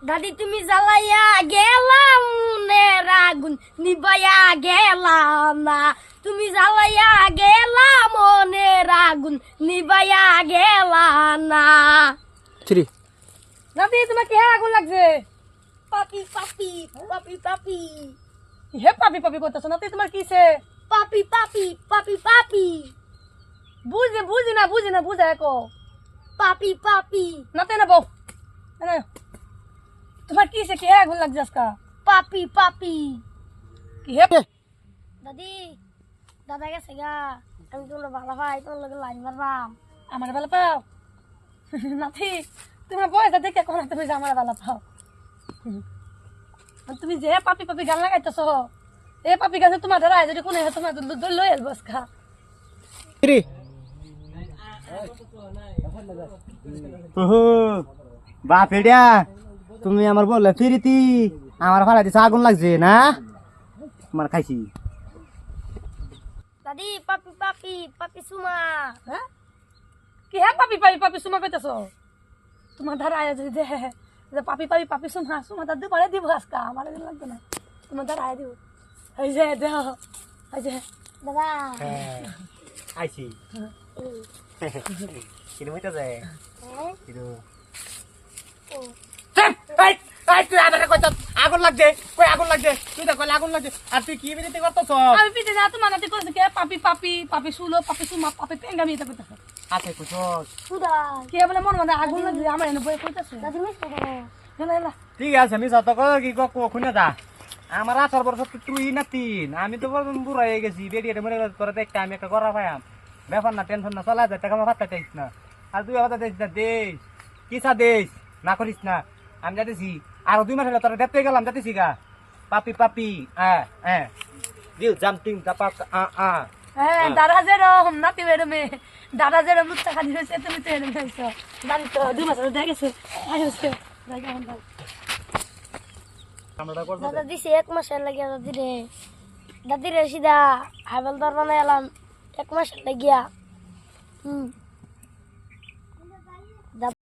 দাদি তুমি জ্বালাইয়া গেলাম মনের আগুন নিবাইয়া গেলাম না। তুমি জ্বালাইয়া গেলাম মনের আগুন নিবাইয়া গেলাম না। দাদি তোমার কি আগুন লাগছে? পাপি পাপি পাপি পাপি হে পাপি পাপি করতেছো নাতি, তোমার কিসে? পাপি পাপি পাপি পাপি বুঝি না বুঝা একো পাপি পাপি নাতে না বউ এনে। তোমার কিসে কি আগুন লাগছে আজকা? পাপি পাপি কি হে দাদি দাদা গেছে গা, আমি তোমরা ভালো ভাই তোর লগে লাইন মারবাম। আমার ভালো পাও নাতি? তোমার বয়সটা দেখে কোন তুমি যে আমার ভালো পাও? তুমি যে পাপি পাপি গান লাগাইতেছ, এ পাপি গাছে তোমার ধরা যদি কোন তোমার লই আসবো আজকা। বাপ এডিয়া তুমি আমার বললে ফিরিতি আমার ফালা দিছে আগুন লাগছে না, তোমার খাইছি। দাদি পাপি পাপি পাপি সুমা। হ্যাঁ কি হে পাপি পাপি পাপি সুমা কইতেছ? তোমার ধারা যদি যে পাপি পাপি পাপি সুমা সুমা দাদু পারে দিব আজকা, আমার লাগবে না, তোমার ধারা দিব। এই যে দেহ এই যে দাদা আইছি কিনো হইতা যায় কিনো তুই আমারে কইত আগুন লাগছে, কই আগুন লাগছে, তুই তো কইলে আগুন লাগছে, আর তুই কি বিরতি করতেছ? আমি পিছে যা তোমার নাতি কইছে কে পাপি পাপি পাপি সুলো পাপি সুমা পাপি পেঙ্গামি এটা কইতাছ। আচ্ছা কুছস সুদা কে বলে মন মনে আগুন লাগছে আমার এনে বই কইতাছে। দাদি মিস করো। হেলা হেলা ঠিক আছে, আমি যত কর কি কখনো যা আমার 18 বছর তুই না 3, আমি তো বুড়া হয়ে গেছি, বেরিয়ে মরে করে দেখতে আমি একটা করা পাইয়াম, ব্যাপার না, টেনশন না, চলা যায়, টাকা ভাতটা চাইছ না, আর তুই আবার দিস না, দেশ কিসা দেশ না করিস না, আমি যাতেছি আর 2 মাস হলে তোরা দেখতে গেলাম, যাতেছি গা পাপি পাপি দিও জাম্পিং দাপাক হ্যাঁ দাদা যেরকম নাতি বেরমে দাদা যেরকম লুচ্চা খালি হয়েছে তুমি তো এরকম হয়েছো দাদি তো 2 মাস হলে দেখেছে আইছে আমরা করব দাদা দিছে 1 মাসের লাগিয়া দাদি রে। দাদি রে সিধা হাইবেল দর বানাইলাম 1 মাসের লাগিয়া।